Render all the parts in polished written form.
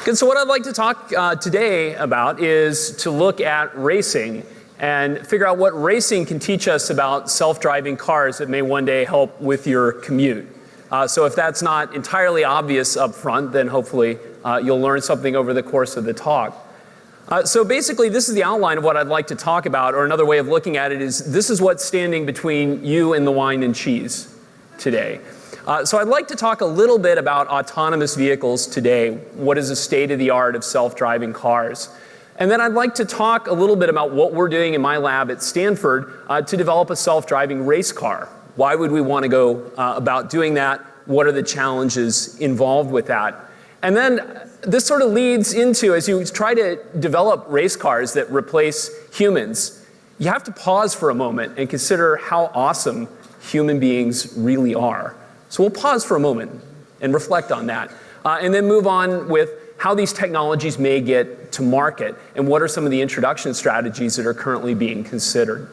Good, so what I'd like to talk today about is to look at racing and figure out what racing can teach us about self-driving cars that may one day help with your commute. So if that's not entirely obvious up front, then hopefully you'll learn something over the course of the talk. So basically, this is the outline of what I'd like to talk about, or another way of looking at it is this is what's standing between you and the wine and cheese today. So I'd like to talk a little bit about autonomous vehicles today. What is the state of the art of self-driving cars? And then I'd like to talk a little bit about what we're doing in my lab at Stanford to develop a self-driving race car. Why would we want to go about doing that? What are the challenges involved with that? And then this sort of leads into, as you try to develop race cars that replace humans, you have to pause for a moment and consider how awesome human beings really are. So we'll pause for a moment and reflect on that, and then move on with how these technologies may get to market and what are some of the introduction strategies that are currently being considered.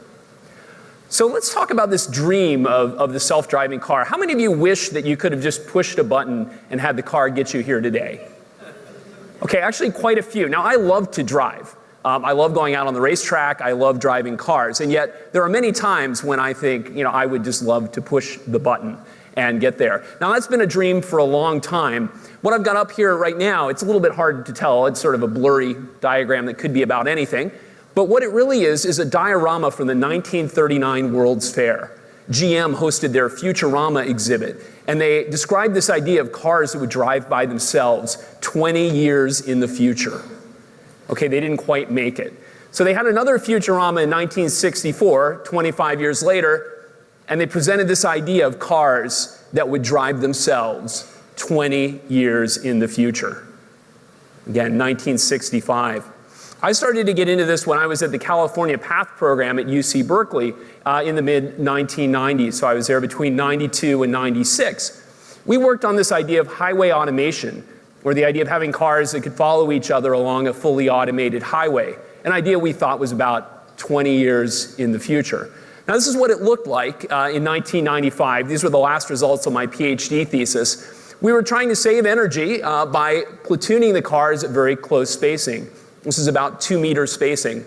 So let's talk about this dream of the self-driving car. How many of you wish that you could have just pushed a button and had the car get you here today? Okay, actually quite a few. Now I love to drive. I love going out on the racetrack. I love driving cars. And yet there are many times when I think, I would just love to push the button and get there. Now that's been a dream for a long time. What I've got up here right now, it's a little bit hard to tell. It's sort of a blurry diagram that could be about anything. But what it really is a diorama from the 1939 World's Fair. GM hosted their Futurama exhibit, and they described this idea of cars that would drive by themselves 20 years in the future. Okay, they didn't quite make it. So they had another Futurama in 1964, 25 years later, and they presented this idea of cars that would drive themselves 20 years in the future. Again, 1965. I started to get into this when I was at the California Path program at UC Berkeley in the mid-1990s. So I was there between 92 and 96. We worked on this idea of highway automation, or the idea of having cars that could follow each other along a fully automated highway, an idea we thought was about 20 years in the future. Now this is what it looked like in 1995. These were the last results of my PhD thesis. We were trying to save energy by platooning the cars at very close spacing. This is about 2-meter spacing.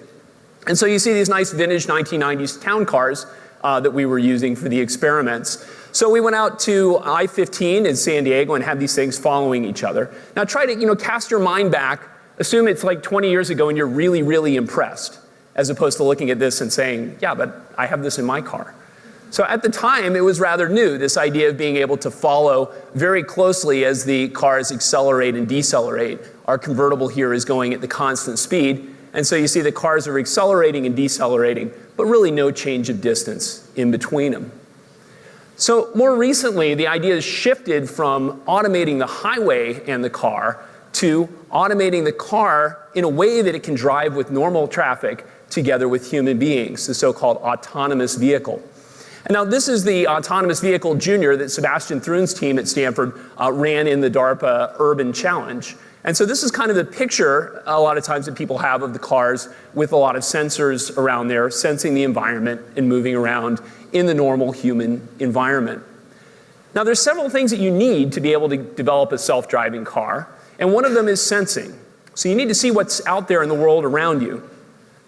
And so you see these nice vintage 1990s town cars that we were using for the experiments. So we went out to I-15 in San Diego and had these things following each other. Now try to cast your mind back, assume it's like 20 years ago and you're really, really impressed, as opposed to looking at this and saying, yeah, but I have this in my car. So at the time, it was rather new, this idea of being able to follow very closely as the cars accelerate and decelerate. Our convertible here is going at the constant speed, and so you see the cars are accelerating and decelerating, but really no change of distance in between them. So more recently, the idea has shifted from automating the highway and the car to automating the car in a way that it can drive with normal traffic together with human beings, the so-called autonomous vehicle. And now this is the autonomous vehicle junior that Sebastian Thrun's team at Stanford ran in the DARPA Urban Challenge. And so this is kind of the picture a lot of times that people have of the cars with a lot of sensors around there, sensing the environment and moving around in the normal human environment. Now there's several things that you need to be able to develop a self-driving car, and one of them is sensing. So you need to see what's out there in the world around you.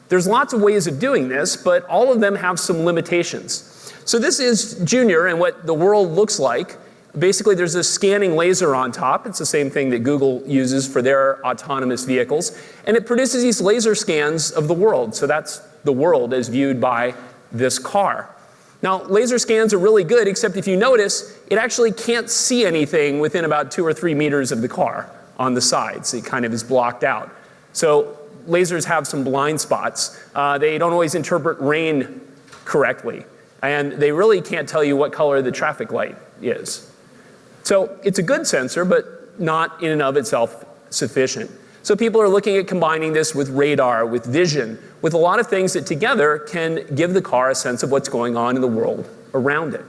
There's lots of ways of doing this, but all of them have some limitations. So this is Junior and what the world looks like. Basically, there's a scanning laser on top. It's the same thing that Google uses for their autonomous vehicles. And it produces these laser scans of the world. So that's the world as viewed by this car. Now, laser scans are really good, except if you notice, it actually can't see anything within about 2 or 3 meters of the car on the sides. It kind of is blocked out. So lasers have some blind spots. They don't always interpret rain correctly. And they really can't tell you what color the traffic light is. So it's a good sensor, but not in and of itself sufficient. So people are looking at combining this with radar, with vision, with a lot of things that together can give the car a sense of what's going on in the world around it.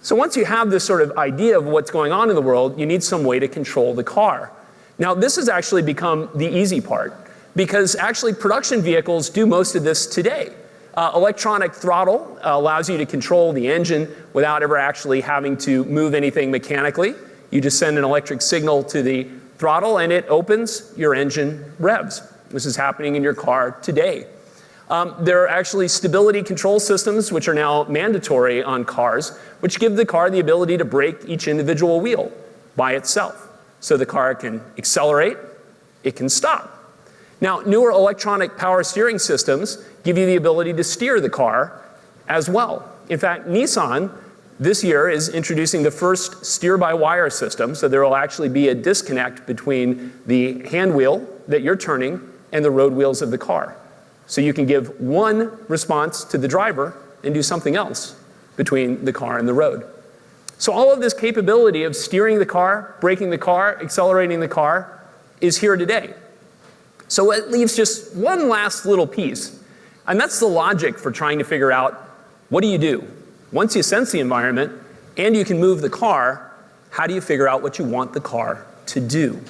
So once you have this sort of idea of what's going on in the world, you need some way to control the car. Now this has actually become the easy part, because actually production vehicles do most of this today. Electronic throttle allows you to control the engine without ever actually having to move anything mechanically. You just send an electric signal to the Throttle, and it opens, your engine revs. This is happening in your car today. There are actually stability control systems, which are now mandatory on cars, which give the car the ability to brake each individual wheel by itself. So the car can accelerate, it can stop. Now, newer electronic power steering systems give you the ability to steer the car as well. In fact, Nissan this year is introducing the first steer-by-wire system, so there will actually be a disconnect between the hand wheel that you're turning and the road wheels of the car. So you can give one response to the driver and do something else between the car and the road. So all of this capability of steering the car, braking the car, accelerating the car is here today. So it leaves just one last little piece, and that's the logic for trying to figure out, what do you do? Once you sense the environment and you can move the car, how do you figure out what you want the car to do?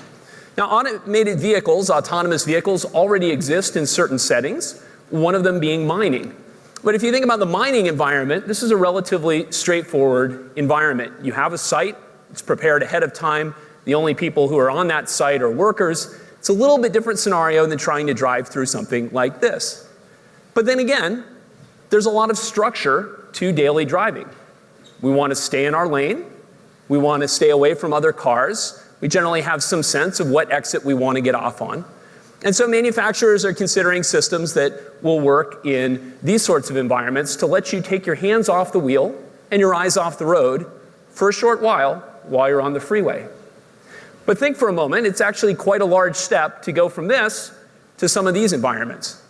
Now, automated vehicles, autonomous vehicles already exist in certain settings, one of them being mining. But if you think about the mining environment, this is a relatively straightforward environment. You have a site, it's prepared ahead of time, the only people who are on that site are workers. It's a little bit different scenario than trying to drive through something like this. But then again, there's a lot of structure to daily driving. We want to stay in our lane. We want to stay away from other cars. We generally have some sense of what exit we want to get off on. And so manufacturers are considering systems that will work in these sorts of environments to let you take your hands off the wheel and your eyes off the road for a short while you're on the freeway. But think for a moment, it's actually quite a large step to go from this to some of these environments.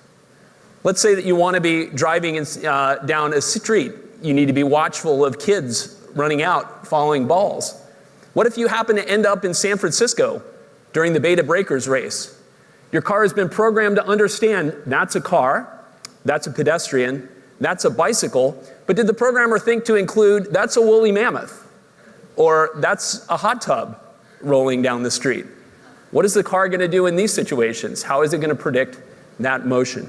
Let's say that you want to be driving down a street. You need to be watchful of kids running out, following balls. What if you happen to end up in San Francisco during the Beta Breakers race? Your car has been programmed to understand that's a car, that's a pedestrian, that's a bicycle, but did the programmer think to include that's a woolly mammoth, or that's a hot tub rolling down the street? What is the car going to do in these situations? How is it going to predict that motion?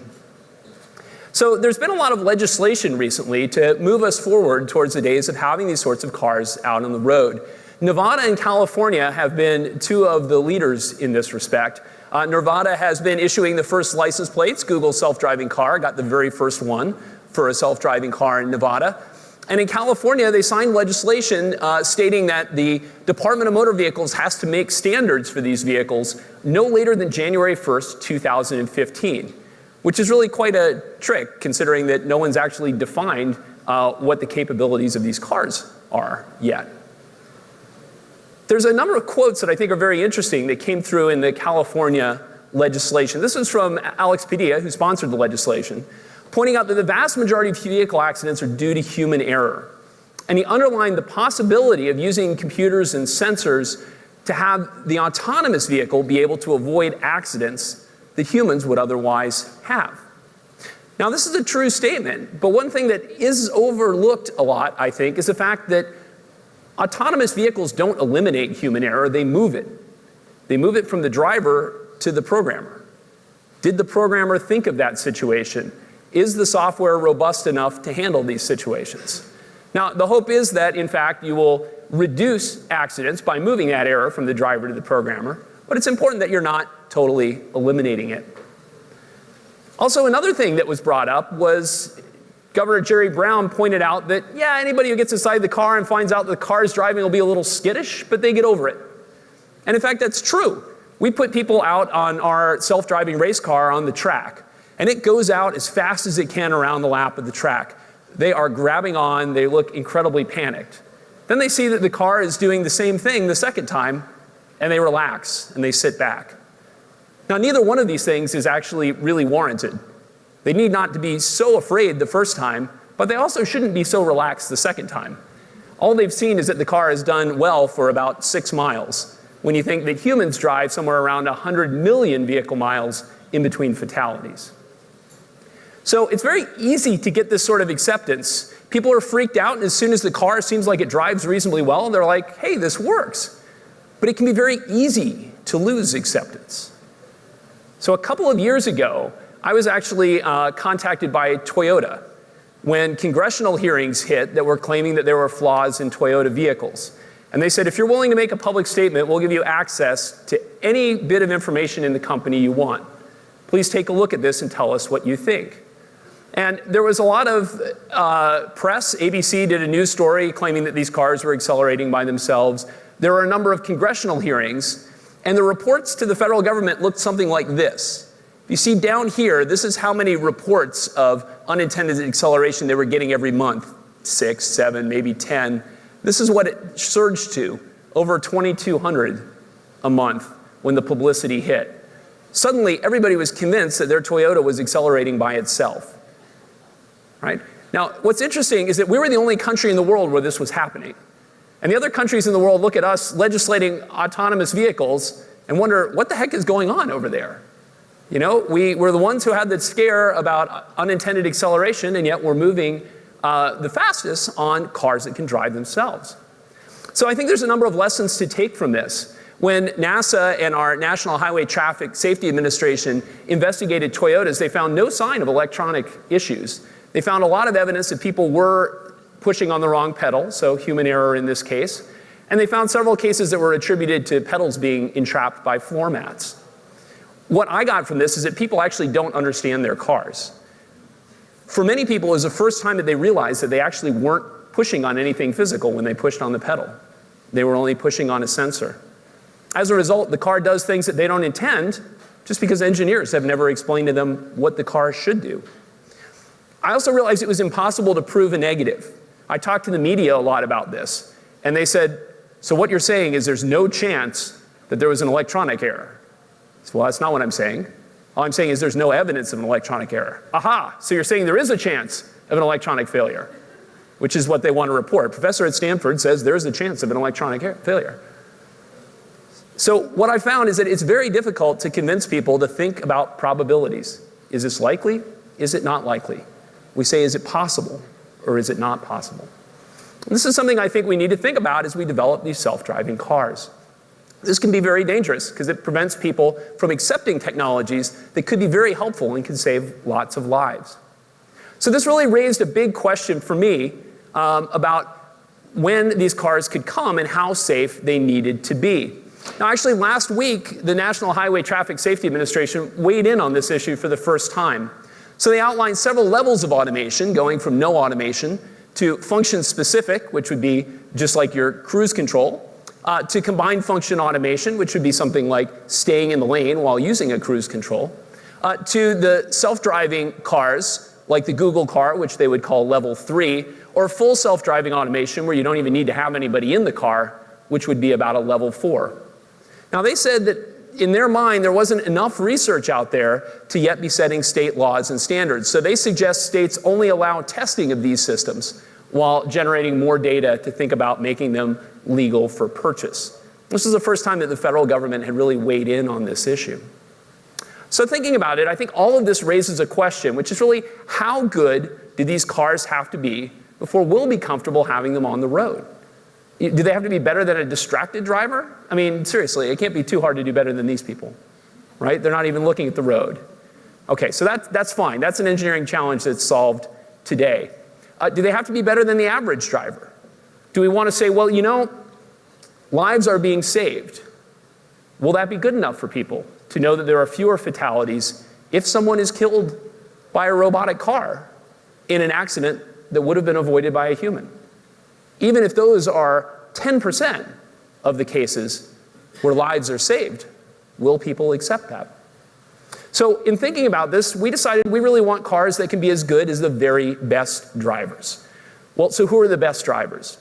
So there's been a lot of legislation recently to move us forward towards the days of having these sorts of cars out on the road. Nevada and California have been two of the leaders in this respect. Nevada has been issuing the first license plates. Google's self-driving car got the very first one for a self-driving car in Nevada. And in California, they signed legislation stating that the Department of Motor Vehicles has to make standards for these vehicles no later than January 1st, 2015, which is really quite a trick considering that no one's actually defined what the capabilities of these cars are yet. There's a number of quotes that I think are very interesting that came through in the California legislation. This is from Alex Padilla, who sponsored the legislation, pointing out that the vast majority of vehicle accidents are due to human error. And he underlined the possibility of using computers and sensors to have the autonomous vehicle be able to avoid accidents that humans would otherwise have. Now, this is a true statement, but one thing that is overlooked a lot, I think, is the fact that autonomous vehicles don't eliminate human error, they move it. They move it from the driver to the programmer. Did the programmer think of that situation? Is the software robust enough to handle these situations? Now, the hope is that, in fact, you will reduce accidents by moving that error from the driver to the programmer, but it's important that you're not totally eliminating it. Also, another thing that was brought up was Governor Jerry Brown pointed out that, yeah, anybody who gets inside the car and finds out that the car's driving will be a little skittish, but they get over it. And in fact, that's true. We put people out on our self-driving race car on the track, and it goes out as fast as it can around the lap of the track. They are grabbing on, they look incredibly panicked. Then they see that the car is doing the same thing the second time, and they relax and they sit back. Now, neither one of these things is actually really warranted. They need not to be so afraid the first time, but they also shouldn't be so relaxed the second time. All they've seen is that the car has done well for about 6 miles, when you think that humans drive somewhere around 100 million vehicle miles in between fatalities. So it's very easy to get this sort of acceptance. People are freaked out, and as soon as the car seems like it drives reasonably well, they're like, hey, this works. But it can be very easy to lose acceptance. So a couple of years ago, I was actually contacted by Toyota when congressional hearings hit that were claiming that there were flaws in Toyota vehicles. And they said, if you're willing to make a public statement, we'll give you access to any bit of information in the company you want. Please take a look at this and tell us what you think. And there was a lot of press. ABC did a news story claiming that these cars were accelerating by themselves. There were a number of congressional hearings, and the reports to the federal government looked something like this. You see down here, this is how many reports of unintended acceleration they were getting every month. 6, 7, maybe 10. This is what it surged to, over 2,200 a month when the publicity hit. Suddenly, everybody was convinced that their Toyota was accelerating by itself. Right? Now, what's interesting is that we were the only country in the world where this was happening. And the other countries in the world look at us legislating autonomous vehicles and wonder, what the heck is going on over there? You know, we were the ones who had the scare about unintended acceleration, and yet we're moving the fastest on cars that can drive themselves. So I think there's a number of lessons to take from this. When NASA and our National Highway Traffic Safety Administration investigated Toyotas, they found no sign of electronic issues. They found a lot of evidence that people were pushing on the wrong pedal, so human error in this case. And they found several cases that were attributed to pedals being entrapped by floor mats. What I got from this is that people actually don't understand their cars. For many people, it was the first time that they realized that they actually weren't pushing on anything physical when they pushed on the pedal. They were only pushing on a sensor. As a result, the car does things that they don't intend just because engineers have never explained to them what the car should do. I also realized it was impossible to prove a negative. I talked to the media a lot about this, and they said, so what you're saying is there's no chance that there was an electronic error. I said, well, that's not what I'm saying. All I'm saying is there's no evidence of an electronic error. Aha, so you're saying there is a chance of an electronic failure, which is what they want to report. A professor at Stanford says there's a chance of an electronic failure. So what I found is that it's very difficult to convince people to think about probabilities. Is this likely? Is it not likely? We say, is it possible or is it not possible? And this is something I think we need to think about as we develop these self-driving cars. This can be very dangerous because it prevents people from accepting technologies that could be very helpful and can save lots of lives. So this really raised a big question for me about when these cars could come and how safe they needed to be. Now, actually, last week, the National Highway Traffic Safety Administration weighed in on this issue for the first time. So they outlined several levels of automation, going from no automation to function-specific, which would be just like your cruise control, to combined function automation, which would be something like staying in the lane while using a cruise control, to the self-driving cars, like the Google car, which they would call level 3, or full self-driving automation, where you don't even need to have anybody in the car, which would be about a level 4. Now, they said that in their mind, there wasn't enough research out there to yet be setting state laws and standards. So they suggest states only allow testing of these systems while generating more data to think about making them legal for purchase. This is the first time that the federal government had really weighed in on this issue. So thinking about it, I think all of this raises a question, which is really, how good do these cars have to be before we'll be comfortable having them on the road? Do they have to be better than a distracted driver? I mean, seriously, it can't be too hard to do better than these people, right? They're not even looking at the road. Okay, so that's fine. That's an engineering challenge that's solved today. Do they have to be better than the average driver? Do we want to say, well, you know, lives are being saved. Will that be good enough for people to know that there are fewer fatalities if someone is killed by a robotic car in an accident that would have been avoided by a human? Even if those are 10% of the cases where lives are saved, will people accept that? So in thinking about this, we decided we really want cars that can be as good as the very best drivers. Well, so who are the best drivers?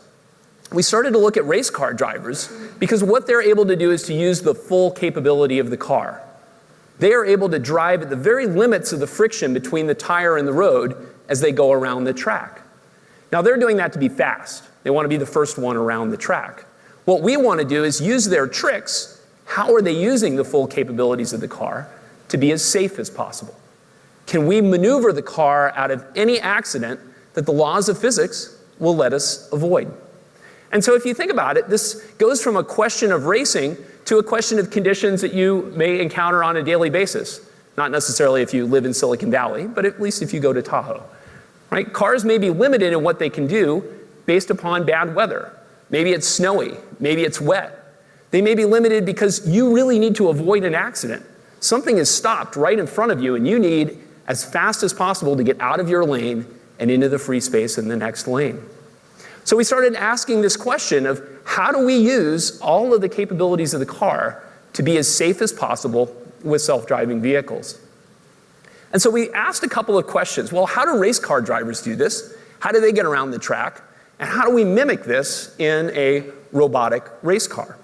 We started to look at race car drivers because what they're able to do is to use the full capability of the car. They are able to drive at the very limits of the friction between the tire and the road as they go around the track. Now, they're doing that to be fast. They want to be the first one around the track. What we want to do is use their tricks. How are they using the full capabilities of the car to be as safe as possible? Can we maneuver the car out of any accident that the laws of physics will let us avoid? And so if you think about it, this goes from a question of racing to a question of conditions that you may encounter on a daily basis. Not necessarily if you live in Silicon Valley, but at least if you go to Tahoe. Right? Cars may be limited in what they can do based upon bad weather. Maybe it's snowy. Maybe it's wet. They may be limited because you really need to avoid an accident. Something is stopped right in front of you, and you need, as fast as possible, to get out of your lane and into the free space in the next lane. So we started asking this question of how do we use all of the capabilities of the car to be as safe as possible with self-driving vehicles? And so we asked a couple of questions. Well, how do race car drivers do this? How do they get around the track? And how do we mimic this in a robotic race car?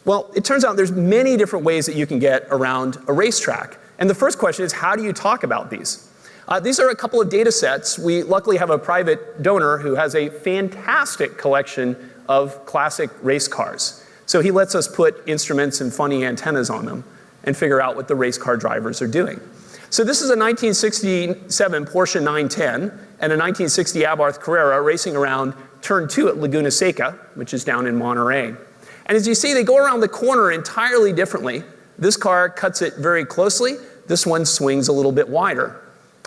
Well, it turns out there's many different ways that you can get around a racetrack. And the first question is, how do you talk about these? These are a couple of data sets. We luckily have a private donor who has a fantastic collection of classic race cars. So he lets us put instruments and funny antennas on them and figure out what the race car drivers are doing. So this is a 1967 Porsche 910 and a 1960 Abarth Carrera racing around turn 2 at Laguna Seca, which is down in Monterey. And as you see, they go around the corner entirely differently. This car cuts it very closely. This one swings a little bit wider.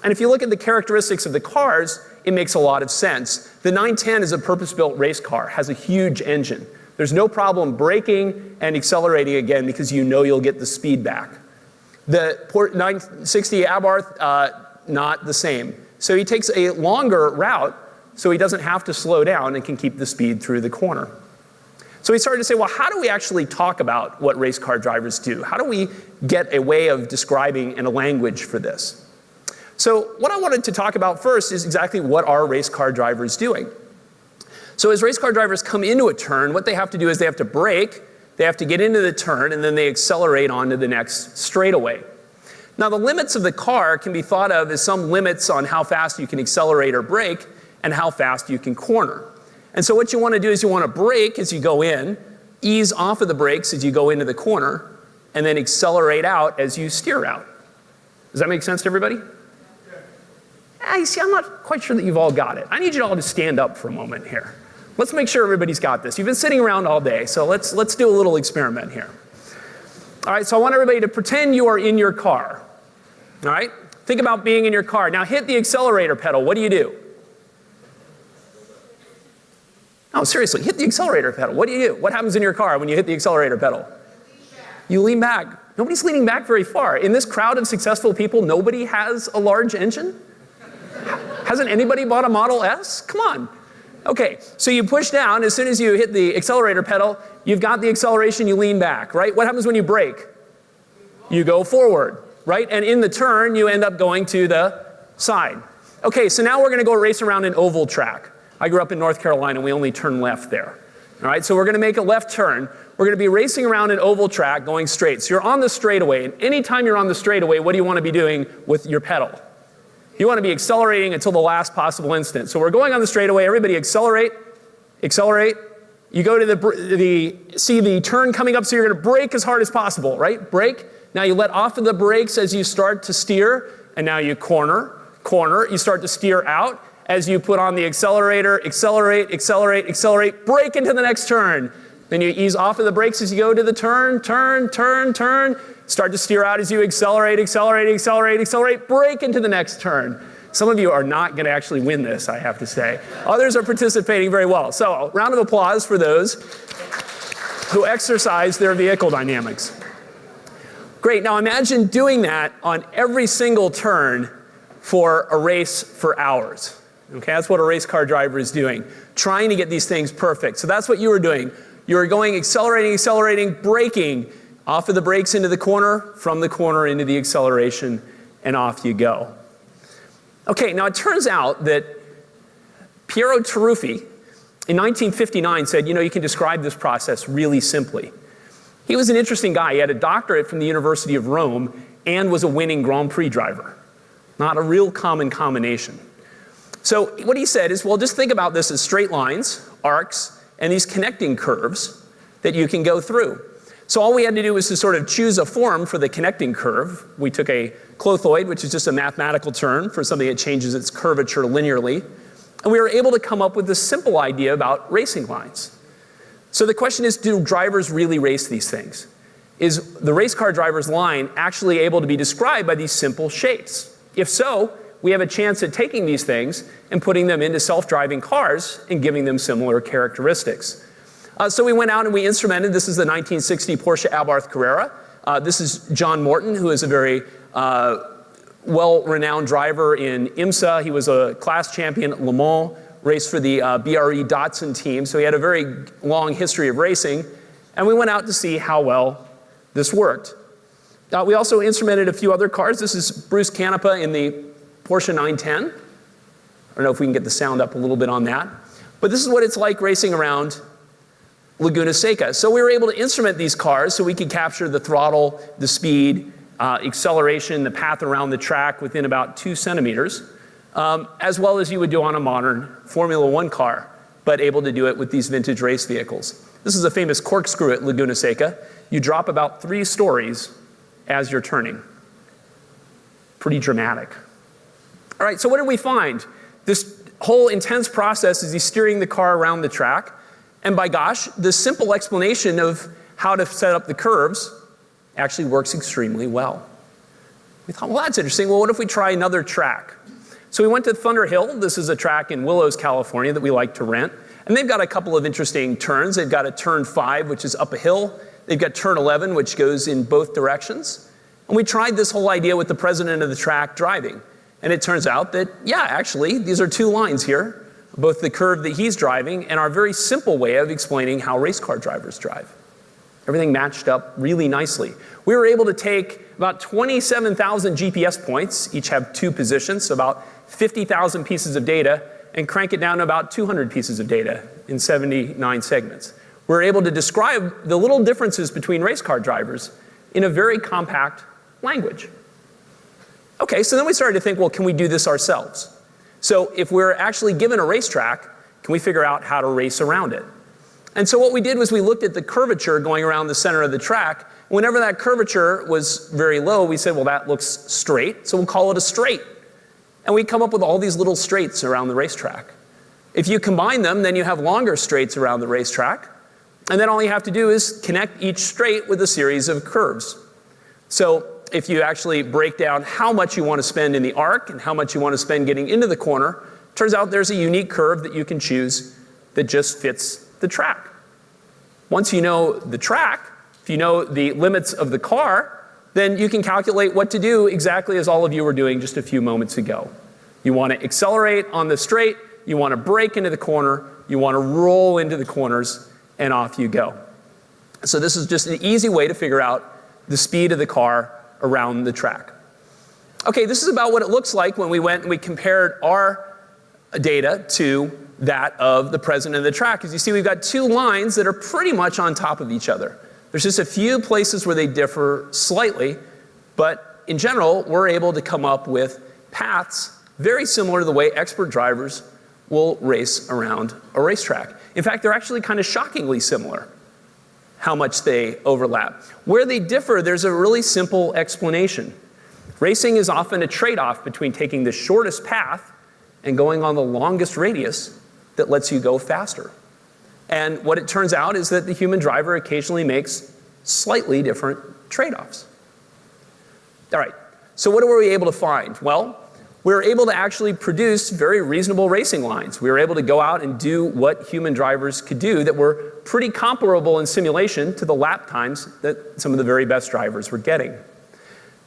And if you look at the characteristics of the cars, it makes a lot of sense. The 910 is a purpose-built race car, has a huge engine. There's no problem braking and accelerating again because you know you'll get the speed back. The 960 Abarth, not the same. So he takes a longer route so he doesn't have to slow down and can keep the speed through the corner. So we started to say, well, how do we actually talk about what race car drivers do? How do we get a way of describing and a language for this? So what I wanted to talk about first is exactly what are race car drivers doing. So as race car drivers come into a turn, what they have to do is they have to brake, they have to get into the turn, and then they accelerate onto the next straightaway. Now the limits of the car can be thought of as some limits on how fast you can accelerate or brake and how fast you can corner. And so what you want to do is you want to brake as you go in, ease off of the brakes as you go into the corner, and then accelerate out as you steer out. Does that make sense to everybody? You see, I'm not quite sure that you've all got it. I need you all to stand up for a moment here. Let's make sure everybody's got this. You've been sitting around all day, so let's do a little experiment here. All right, so I want everybody to pretend you are in your car. All right? Think about being in your car. Now hit the accelerator pedal. What do you do? No, seriously, hit the accelerator pedal. What do you do? What happens in your car when you hit the accelerator pedal? You lean back. Nobody's leaning back very far. In this crowd of successful people, nobody has a large engine? Hasn't anybody bought a Model S? Come on. Okay, so you push down. As soon as you hit the accelerator pedal, you've got the acceleration, you lean back, right? What happens when you brake? You go forward, right? And in the turn, you end up going to the side. Okay, so now we're going to go race around an oval track. I grew up in North Carolina, and we only turn left there. All right, so we're going to make a left turn. We're going to be racing around an oval track going straight. So you're on the straightaway, and anytime you're on the straightaway, what do you want to be doing with your pedal? You want to be accelerating until the last possible instant. So we're going on the straightaway. Everybody accelerate, accelerate. You go to see the turn coming up, so you're going to brake as hard as possible, right? Brake. Now you let off of the brakes as you start to steer, and now you corner. You start to steer out. As you put on the accelerator, accelerate, accelerate, accelerate, brake into the next turn. Then you ease off of the brakes as you go to the turn. Start to steer out as you accelerate, accelerate, accelerate, accelerate, brake into the next turn. Some of you are not going to actually win this, I have to say. Others are participating very well. So, round of applause for those who exercise their vehicle dynamics. Great, now imagine doing that on every single turn for a race for hours. Okay, that's what a race car driver is doing, trying to get these things perfect. So that's what you were doing. You were going accelerating, accelerating, braking, off of the brakes into the corner, from the corner into the acceleration, and off you go. Okay, now it turns out that Piero Taruffi in 1959 said, you can describe this process really simply. He was an interesting guy. He had a doctorate from the University of Rome and was a winning Grand Prix driver. Not a real common combination. So what he said is, well, just think about this as straight lines, arcs, and these connecting curves that you can go through. So all we had to do was to sort of choose a form for the connecting curve. We took a clothoid, which is just a mathematical term for something that changes its curvature linearly. And we were able to come up with this simple idea about racing lines. So the question is, do drivers really race these things? Is the race car driver's line actually able to be described by these simple shapes? If so, we have a chance at taking these things and putting them into self-driving cars and giving them similar characteristics. So we went out and we instrumented, this is the 1960 Porsche Abarth Carrera. This is John Morton, who is a very well-renowned driver in IMSA. He was a class champion at Le Mans, raced for the BRE Datsun team, so he had a very long history of racing. And we went out to see how well this worked. We also instrumented a few other cars. This is Bruce Canepa in the Porsche 910. I don't know if we can get the sound up a little bit on that. But this is what it's like racing around Laguna Seca. So we were able to instrument these cars so we could capture the throttle, the speed, acceleration, the path around the track within about 2 centimeters, as well as you would do on a modern Formula One car, but able to do it with these vintage race vehicles. This is a famous corkscrew at Laguna Seca. You drop about 3 stories as you're turning. Pretty dramatic. All right, so what did we find? This whole intense process is he's steering the car around the track, and by gosh, the simple explanation of how to set up the curves actually works extremely well. We thought, well, that's interesting. Well, what if we try another track? So we went to Thunder Hill. This is a track in Willows, California that we like to rent. And they've got a couple of interesting turns. They've got a turn 5, which is up a hill. They've got turn 11, which goes in both directions. And we tried this whole idea with the president of the track driving. And it turns out that, yeah, actually, these are 2 lines here, both the curve that he's driving and our very simple way of explaining how race car drivers drive. Everything matched up really nicely. We were able to take about 27,000 GPS points, each have 2 positions, so about 50,000 pieces of data, and crank it down to about 200 pieces of data in 79 segments. We're able to describe the little differences between race car drivers in a very compact language. Okay, so then we started to think, well, can we do this ourselves? So if we're actually given a racetrack, can we figure out how to race around it? And so what we did was we looked at the curvature going around the center of the track. Whenever that curvature was very low, we said, well, that looks straight, so we'll call it a straight. And we come up with all these little straights around the racetrack. If you combine them, then you have longer straights around the racetrack. And then all you have to do is connect each straight with a series of curves. So if you actually break down how much you want to spend in the arc and how much you want to spend getting into the corner, turns out there's a unique curve that you can choose that just fits the track. Once you know the track, if you know the limits of the car, then you can calculate what to do exactly as all of you were doing just a few moments ago. You want to accelerate on the straight, you want to brake into the corner, you want to roll into the corners, and off you go. So this is just an easy way to figure out the speed of the car around the track. Okay, this is about what it looks like when we went and we compared our data to that of the president of the track. As you see, we've got 2 lines that are pretty much on top of each other. There's just a few places where they differ slightly, but in general, we're able to come up with paths very similar to the way expert drivers will race around a racetrack. In fact, they're actually kind of shockingly similar, how much they overlap. Where they differ, there's a really simple explanation. Racing is often a trade-off between taking the shortest path and going on the longest radius that lets you go faster. And what it turns out is that the human driver occasionally makes slightly different trade-offs. All right, so what were we able to find? Well, we were able to actually produce very reasonable racing lines. We were able to go out and do what human drivers could do that were pretty comparable in simulation to the lap times that some of the very best drivers were getting.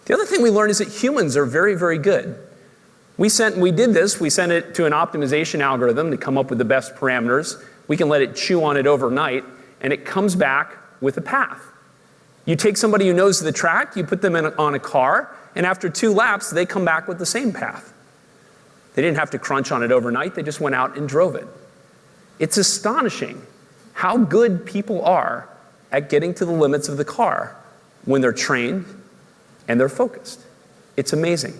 The other thing we learned is that humans are very, very good. We sent it to an optimization algorithm to come up with the best parameters. We can let it chew on it overnight, and it comes back with a path. You take somebody who knows the track, you put them on a car, and after 2 laps, they come back with the same path. They didn't have to crunch on it overnight, they just went out and drove it. It's astonishing how good people are at getting to the limits of the car when they're trained and they're focused. It's amazing.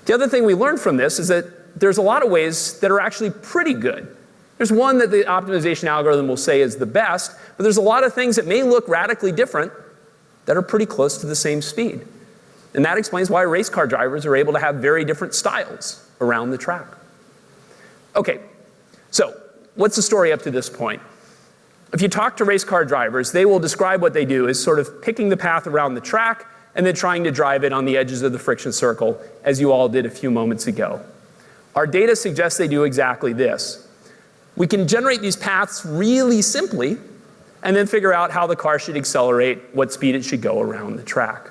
The other thing we learned from this is that there's a lot of ways that are actually pretty good. There's one that the optimization algorithm will say is the best, but there's a lot of things that may look radically different that are pretty close to the same speed. And that explains why race car drivers are able to have very different styles around the track. Okay, so what's the story up to this point? If you talk to race car drivers, they will describe what they do as sort of picking the path around the track and then trying to drive it on the edges of the friction circle, as you all did a few moments ago. Our data suggests they do exactly this. We can generate these paths really simply, and then figure out how the car should accelerate, what speed it should go around the track.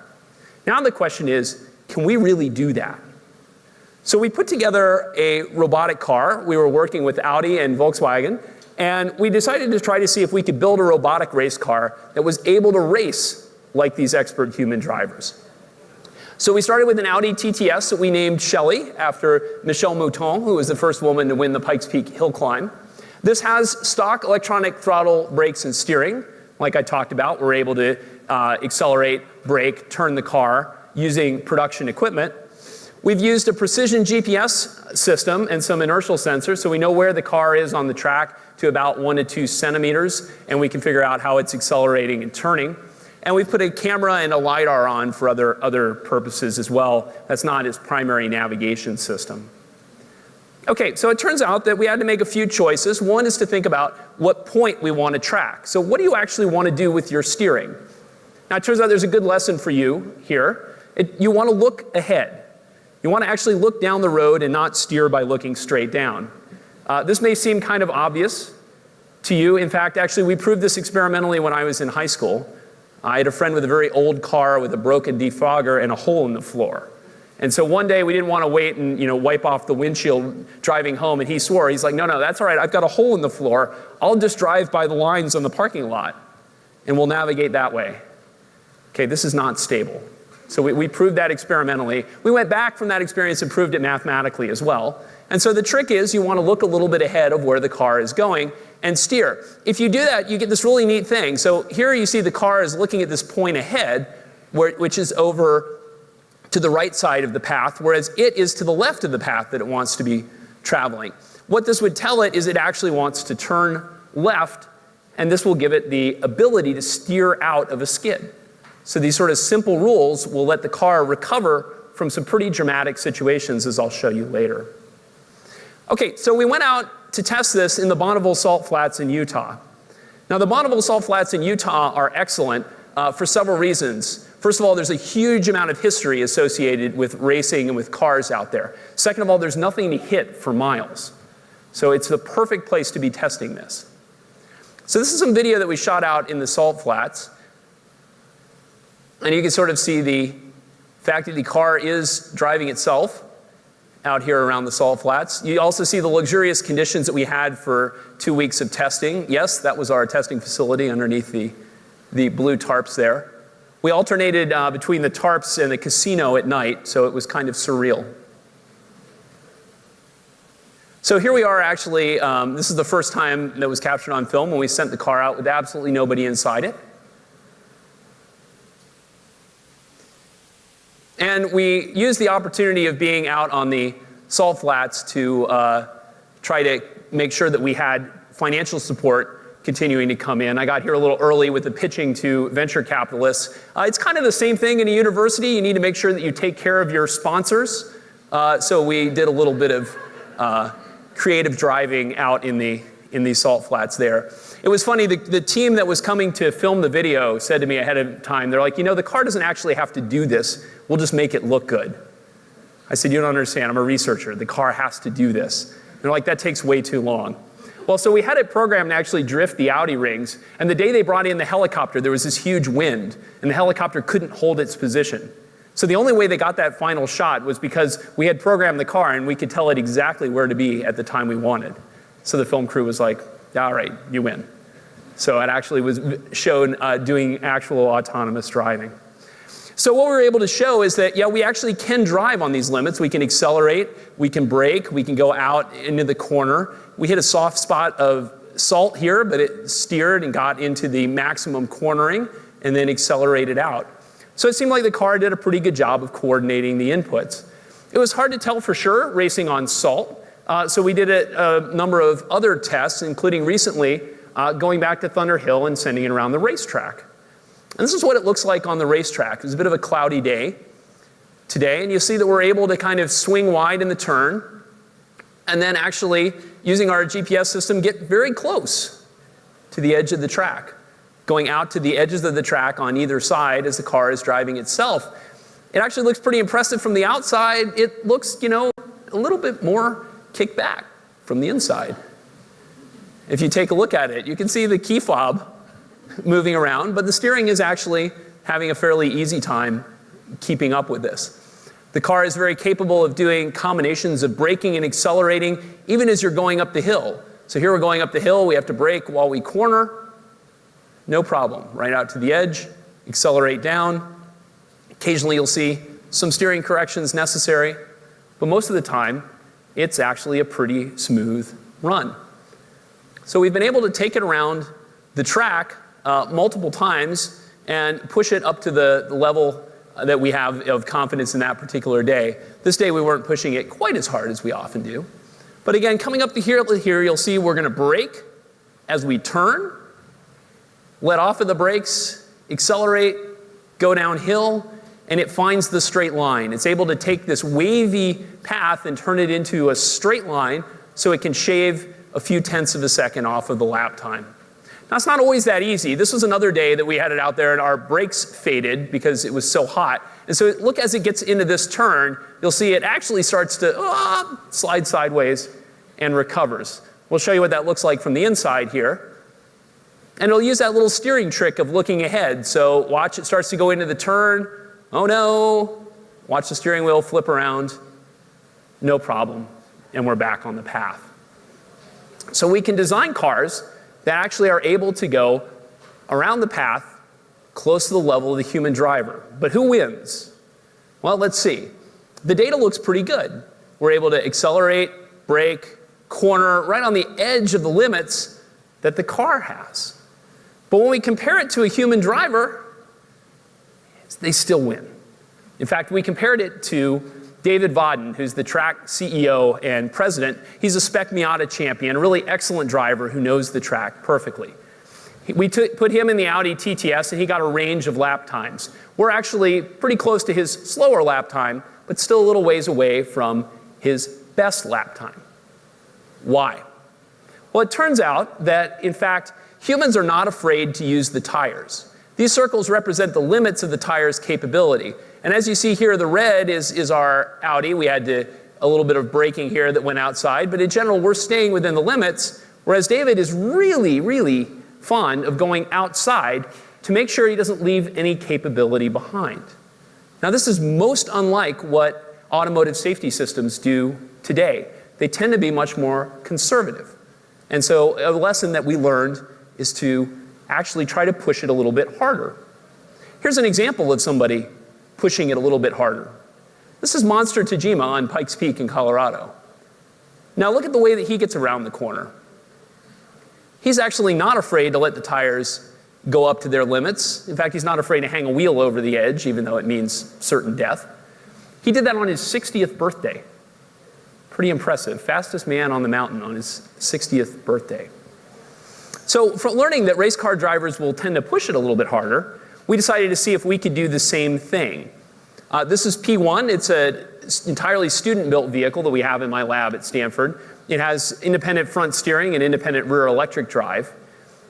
Now the question is, can we really do that? So we put together a robotic car. We were working with Audi and Volkswagen, and we decided to try to see if we could build a robotic race car that was able to race like these expert human drivers. So we started with an Audi TTS that we named Shelley, after Michelle Mouton, who was the first woman to win the Pikes Peak hill climb. This has stock electronic throttle, brakes, and steering. Like I talked about, we're able to accelerate, brake, turn the car using production equipment. We've used a precision GPS system and some inertial sensors, so we know where the car is on the track to about 1 to 2 centimeters, and we can figure out how it's accelerating and turning. And we've put a camera and a LiDAR on for other purposes as well. That's not its primary navigation system. Okay, so it turns out that we had to make a few choices. One is to think about what point we want to track. So what do you actually want to do with your steering? Now it turns out there's a good lesson for you here. You want to look ahead. You want to actually look down the road and not steer by looking straight down. This may seem kind of obvious to you. In fact, actually we proved this experimentally when I was in high school. I had a friend with a very old car with a broken defogger and a hole in the floor. And so one day we didn't want to wait and wipe off the windshield driving home, and he swore, he's like, no, that's all right, I've got a hole in the floor. I'll just drive by the lines on the parking lot and we'll navigate that way. Okay, this is not stable. So we proved that experimentally. We went back from that experience and proved it mathematically as well. And so the trick is you want to look a little bit ahead of where the car is going and steer. If you do that, you get this really neat thing. So here you see the car is looking at this point ahead, which is over to the right side of the path, whereas it is to the left of the path that it wants to be traveling. What this would tell it is it actually wants to turn left, and this will give it the ability to steer out of a skid. So these sort of simple rules will let the car recover from some pretty dramatic situations, as I'll show you later. Okay, so we went out to test this in the Bonneville Salt Flats in Utah. Now the Bonneville Salt Flats in Utah are excellent for several reasons. First of all, there's a huge amount of history associated with racing and with cars out there. Second of all, there's nothing to hit for miles. So it's the perfect place to be testing this. So this is some video that we shot out in the Salt Flats. And you can sort of see the fact that the car is driving itself out here around the Salt Flats. You also see the luxurious conditions that we had for 2 weeks of testing. Yes, that was our testing facility underneath the blue tarps there. We alternated between the tarps and the casino at night, so it was kind of surreal. So here we are actually, this is the first time that was captured on film when we sent the car out with absolutely nobody inside it. And we used the opportunity of being out on the Salt Flats to try to make sure that we had financial support continuing to come in. I got here a little early with the pitching to venture capitalists. It's kind of the same thing in a university. You need to make sure that you take care of your sponsors. So we did a little bit of creative driving out in the Salt Flats there. It was funny, the team that was coming to film the video said to me ahead of time, they're like, the car doesn't actually have to do this. We'll just make it look good. I said, you don't understand, I'm a researcher. The car has to do this. They're like, that takes way too long. Well, so we had it programmed to actually drift the Audi rings, and the day they brought in the helicopter, there was this huge wind, and the helicopter couldn't hold its position. So the only way they got that final shot was because we had programmed the car, and we could tell it exactly where to be at the time we wanted. So the film crew was like, all right, you win. So it actually was shown doing actual autonomous driving. So what we were able to show is that, yeah, we actually can drive on these limits. We can accelerate, we can brake, we can go out into the corner. We hit a soft spot of salt here, but it steered and got into the maximum cornering and then accelerated out. So it seemed like the car did a pretty good job of coordinating the inputs. It was hard to tell for sure racing on salt. So we did a number of other tests, including recently going back to Thunder Hill and sending it around the racetrack. And this is what it looks like on the racetrack. It was a bit of a cloudy day today, and you'll see that we're able to kind of swing wide in the turn, and then actually, using our GPS system, get very close to the edge of the track. going out to the edges of the track on either side as the car is driving itself. It actually looks pretty impressive from the outside. It looks, a little bit more kicked back from the inside. If you take a look at it, you can see the key fob moving around, but the steering is actually having a fairly easy time keeping up with this. The car is very capable of doing combinations of braking and accelerating, even as you're going up the hill. So here we're going up the hill, we have to brake while we corner. No problem, right out to the edge, accelerate down. Occasionally you'll see some steering corrections necessary, but most of the time, it's actually a pretty smooth run. So we've been able to take it around the track multiple times and push it up to the level that we have of confidence in that particular day. This day we weren't pushing it quite as hard as we often do. But again, coming up to here, you'll see we're going to brake as we turn, let off of the brakes, accelerate, go downhill, and it finds the straight line. It's able to take this wavy path and turn it into a straight line so it can shave a few tenths of a second off of the lap time. Now, it's not always that easy. This was another day that we had it out there and our brakes faded because it was so hot. And so look, as it gets into this turn, you'll see it actually starts to slide sideways and recovers. We'll show you what that looks like from the inside here. And it'll use that little steering trick of looking ahead. So watch, it starts to go into the turn. Oh no, watch the steering wheel flip around. No problem, and we're back on the path. So we can design cars that actually are able to go around the path close to the level of the human driver. But who wins? Well, let's see. The data looks pretty good. We're able to accelerate, brake, corner right on the edge of the limits that the car has. But when we compare it to a human driver, they still win. In fact, we compared it to David Vodden, who's the track CEO and president. He's a Spec Miata champion, a really excellent driver who knows the track perfectly. We put him in the Audi TTS and he got a range of lap times. We're actually pretty close to his slower lap time, but still a little ways away from his best lap time. Why? Well, it turns out that, in fact, humans are not afraid to use the tires. These circles represent the limits of the tire's capability. And as you see here, the red is our Audi. We had a little bit of braking here that went outside, but in general, we're staying within the limits, whereas David is really, really fond of going outside to make sure he doesn't leave any capability behind. Now, this is most unlike what automotive safety systems do today. They tend to be much more conservative. And so a lesson that we learned is to actually try to push it a little bit harder. Here's an example of somebody pushing it a little bit harder. This is Monster Tajima on Pikes Peak in Colorado. Now look at the way that he gets around the corner. He's actually not afraid to let the tires go up to their limits. In fact, he's not afraid to hang a wheel over the edge, even though it means certain death. He did that on his 60th birthday. Pretty impressive. Fastest man on the mountain on his 60th birthday. So for learning that race car drivers will tend to push it a little bit harder, we decided to see if we could do the same thing. This is P1. It's an entirely student-built vehicle that we have in my lab at Stanford. It has independent front steering and independent rear electric drive.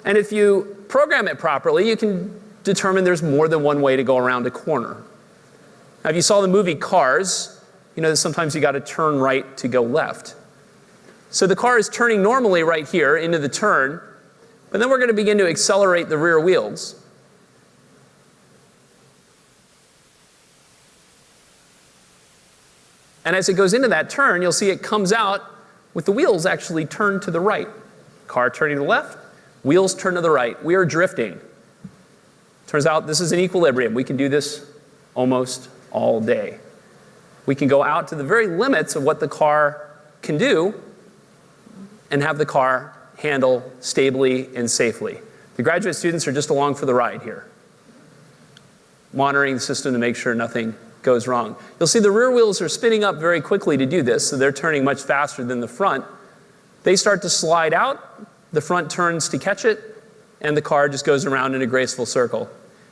And if you program it properly, you can determine there's more than one way to go around a corner. Now, if you saw the movie Cars, you know that sometimes you got to turn right to go left. So the car is turning normally right here into the turn, but then we're going to begin to accelerate the rear wheels. And as it goes into that turn, you'll see it comes out with the wheels actually turned to the right. Car turning to the left, wheels turn to the right. We are drifting. Turns out this is an equilibrium. We can do this almost all day. We can go out to the very limits of what the car can do and have the car handle stably and safely. The graduate students are just along for the ride here, monitoring the system to make sure nothing goes wrong. You'll see the rear wheels are spinning up very quickly to do this, so they're turning much faster than the front. They start to slide out, the front turns to catch it, and the car just goes around in a graceful circle.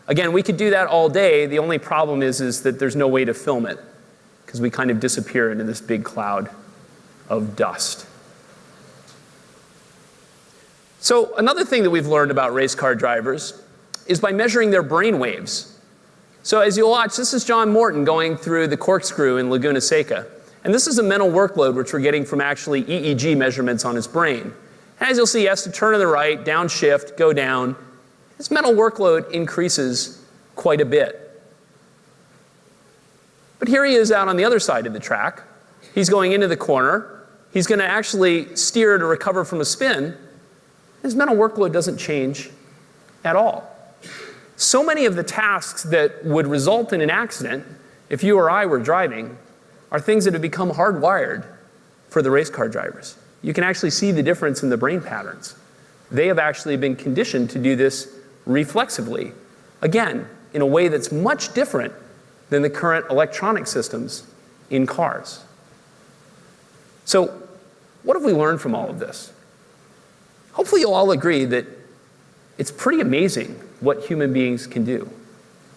Again, we could do that all day. The only problem is that there's no way to film it, because we kind of disappear into this big cloud of dust. So another thing that we've learned about race car drivers is by measuring their brain waves. So as you'll watch, this is John Morton going through the corkscrew in Laguna Seca. And this is a mental workload which we're getting from actually EEG measurements on his brain. And as you'll see, he has to turn to the right, downshift, go down. His mental workload increases quite a bit. But here he is out on the other side of the track. He's going into the corner. He's going to actually steer to recover from a spin. His mental workload doesn't change at all. So many of the tasks that would result in an accident, if you or I were driving, are things that have become hardwired for the race car drivers. You can actually see the difference in the brain patterns. They have actually been conditioned to do this reflexively, again, in a way that's much different than the current electronic systems in cars. So, what have we learned from all of this? Hopefully you'll all agree that it's pretty amazing what human beings can do.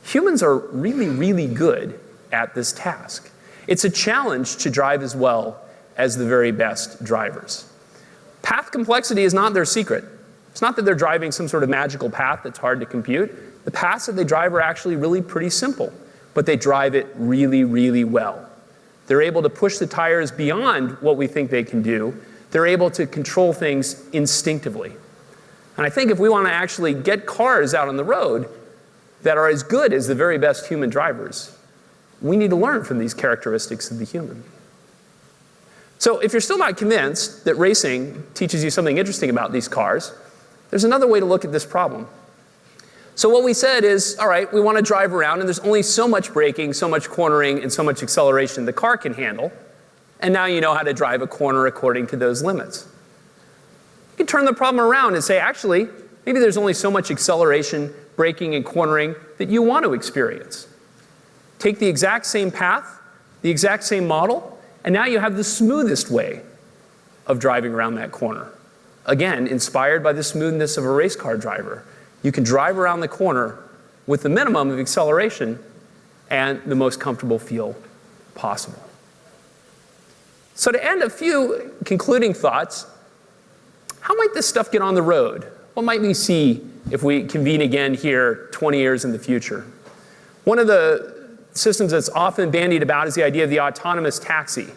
Humans are really, really good at this task. It's a challenge to drive as well as the very best drivers. Path complexity is not their secret. It's not that they're driving some sort of magical path that's hard to compute. The paths that they drive are actually really pretty simple, but they drive it really, really well. They're able to push the tires beyond what we think they can do. They're able to control things instinctively. And I think if we want to actually get cars out on the road that are as good as the very best human drivers, we need to learn from these characteristics of the human. So if you're still not convinced that racing teaches you something interesting about these cars, there's another way to look at this problem. So what we said is, all right, we want to drive around and there's only so much braking, so much cornering, and so much acceleration the car can handle. And now you know how to drive a corner according to those limits. You can turn the problem around and say, actually, maybe there's only so much acceleration, braking, and cornering that you want to experience. Take the exact same path, the exact same model, and now you have the smoothest way of driving around that corner. Again, inspired by the smoothness of a race car driver. You can drive around the corner with the minimum of acceleration and the most comfortable feel possible. So to end, a few concluding thoughts. How might this stuff get on the road? What might we see if we convene again here 20 years in the future? One of the systems that's often bandied about is the idea of the autonomous taxi.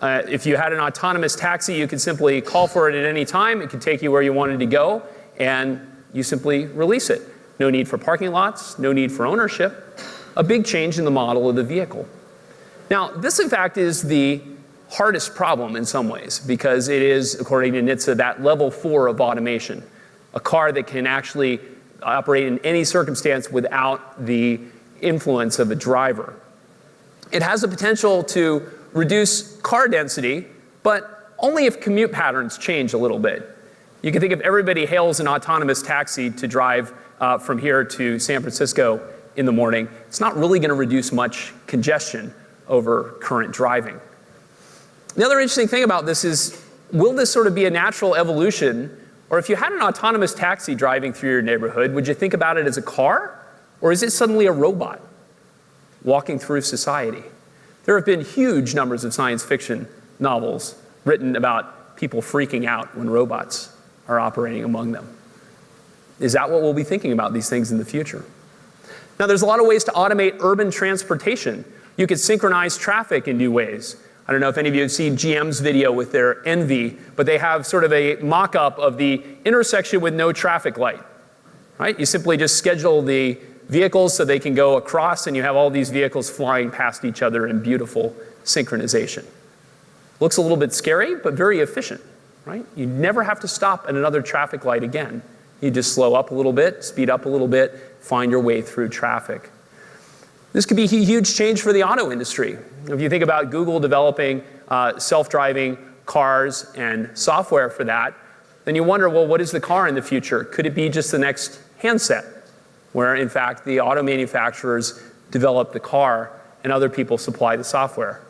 If you had an autonomous taxi, you could simply call for it at any time. It could take you where you wanted to go, and you simply release it. No need for parking lots, no need for ownership. A big change in the model of the vehicle. Now, this in fact is the hardest problem in some ways, because it is, according to NHTSA, that level 4 of automation. A car that can actually operate in any circumstance without the influence of a driver. It has the potential to reduce car density, but only if commute patterns change a little bit. You can think if everybody hails an autonomous taxi to drive from here to San Francisco in the morning, it's not really going to reduce much congestion over current driving. The other interesting thing about this is, will this sort of be a natural evolution? Or if you had an autonomous taxi driving through your neighborhood, would you think about it as a car? Or is it suddenly a robot walking through society? There have been huge numbers of science fiction novels written about people freaking out when robots are operating among them. Is that what we'll be thinking about these things in the future? Now, there's a lot of ways to automate urban transportation. You could synchronize traffic in new ways. I don't know if any of you have seen GM's video with their Envy, but they have sort of a mock-up of the intersection with no traffic light. Right? You simply just schedule the vehicles so they can go across, and you have all these vehicles flying past each other in beautiful synchronization. Looks a little bit scary, but very efficient. Right? You never have to stop at another traffic light again. You just slow up a little bit, speed up a little bit, find your way through traffic. This could be a huge change for the auto industry. If you think about Google developing self-driving cars and software for that, then you wonder, well, what is the car in the future? Could it be just the next handset, where in fact the auto manufacturers develop the car and other people supply the software?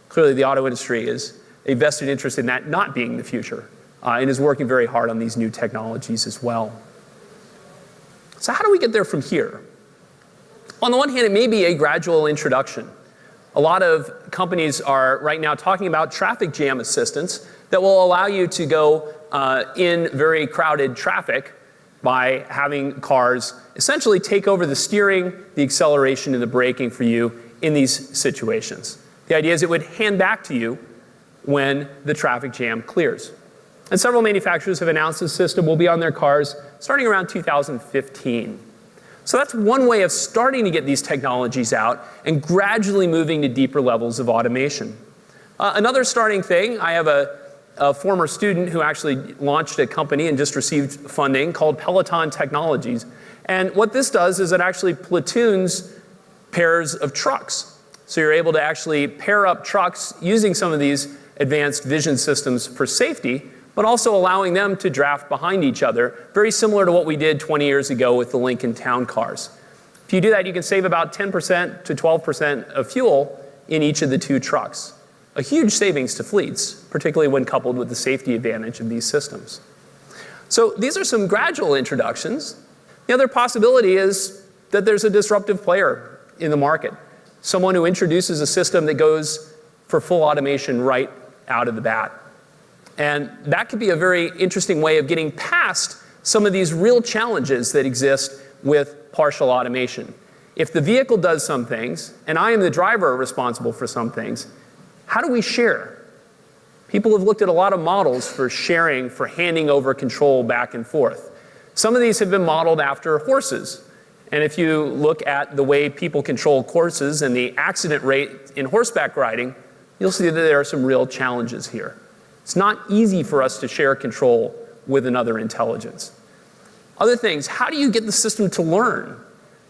Clearly the auto industry is a vested interest in that not being the future, and is working very hard on these new technologies as well. So how do we get there from here? On the one hand, it may be a gradual introduction. A lot of companies are right now talking about traffic jam assistance that will allow you to go in very crowded traffic by having cars essentially take over the steering, the acceleration, and the braking for you in these situations. The idea is it would hand back to you when the traffic jam clears. And several manufacturers have announced this system will be on their cars starting around 2015. So that's one way of starting to get these technologies out and gradually moving to deeper levels of automation. Another starting thing, I have a former student who actually launched a company and just received funding called Peloton Technologies. And what this does is it actually platoons pairs of trucks. So you're able to actually pair up trucks using some of these advanced vision systems for safety, but also allowing them to draft behind each other, very similar to what we did 20 years ago with the Lincoln Town cars. If you do that, you can save about 10% to 12% of fuel in each of the two trucks. A huge savings to fleets, particularly when coupled with the safety advantage of these systems. So these are some gradual introductions. The other possibility is that there's a disruptive player in the market, someone who introduces a system that goes for full automation right out of the bat. And that could be a very interesting way of getting past some of these real challenges that exist with partial automation. If the vehicle does some things, and I am the driver responsible for some things, how do we share? People have looked at a lot of models for sharing, for handing over control back and forth. Some of these have been modeled after horses. And if you look at the way people control horses and the accident rate in horseback riding, you'll see that there are some real challenges here. It's not easy for us to share control with another intelligence. Other things, how do you get the system to learn?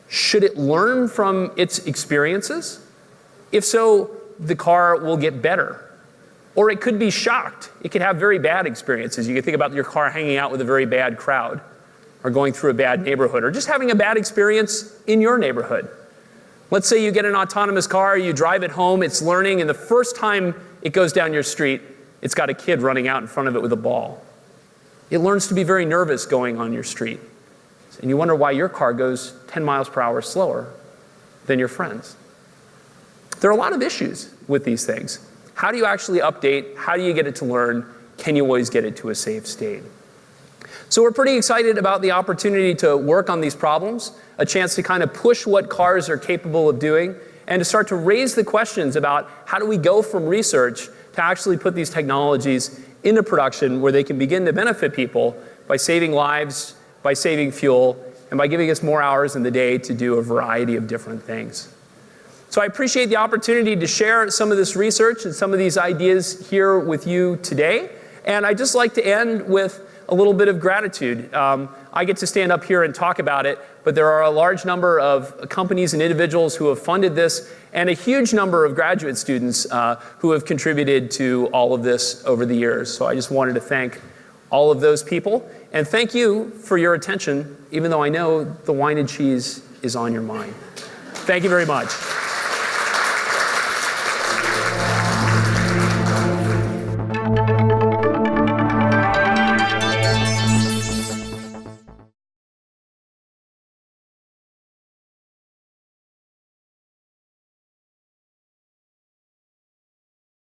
Should it learn from its experiences? If so, the car will get better. Or it could be shocked. It could have very bad experiences. You can think about your car hanging out with a very bad crowd, or going through a bad neighborhood, or just having a bad experience in your neighborhood. Let's say you get an autonomous car, you drive it home, it's learning, and the first time it goes down your street, it's got a kid running out in front of it with a ball. It learns to be very nervous going on your street. And you wonder why your car goes 10 miles per hour slower than your friends. There are a lot of issues with these things. How do you actually update? How do you get it to learn? Can you always get it to a safe state? So we're pretty excited about the opportunity to work on these problems, a chance to kind of push what cars are capable of doing, and to start to raise the questions about how do we go from research to actually put these technologies into production where they can begin to benefit people by saving lives, by saving fuel, and by giving us more hours in the day to do a variety of different things. So I appreciate the opportunity to share some of this research and some of these ideas here with you today. And I'd just like to end with a little bit of gratitude. I get to stand up here and talk about it, but there are a large number of companies and individuals who have funded this, and a huge number of graduate students who have contributed to all of this over the years. So I just wanted to thank all of those people, and thank you for your attention, even though I know the wine and cheese is on your mind. Thank you very much.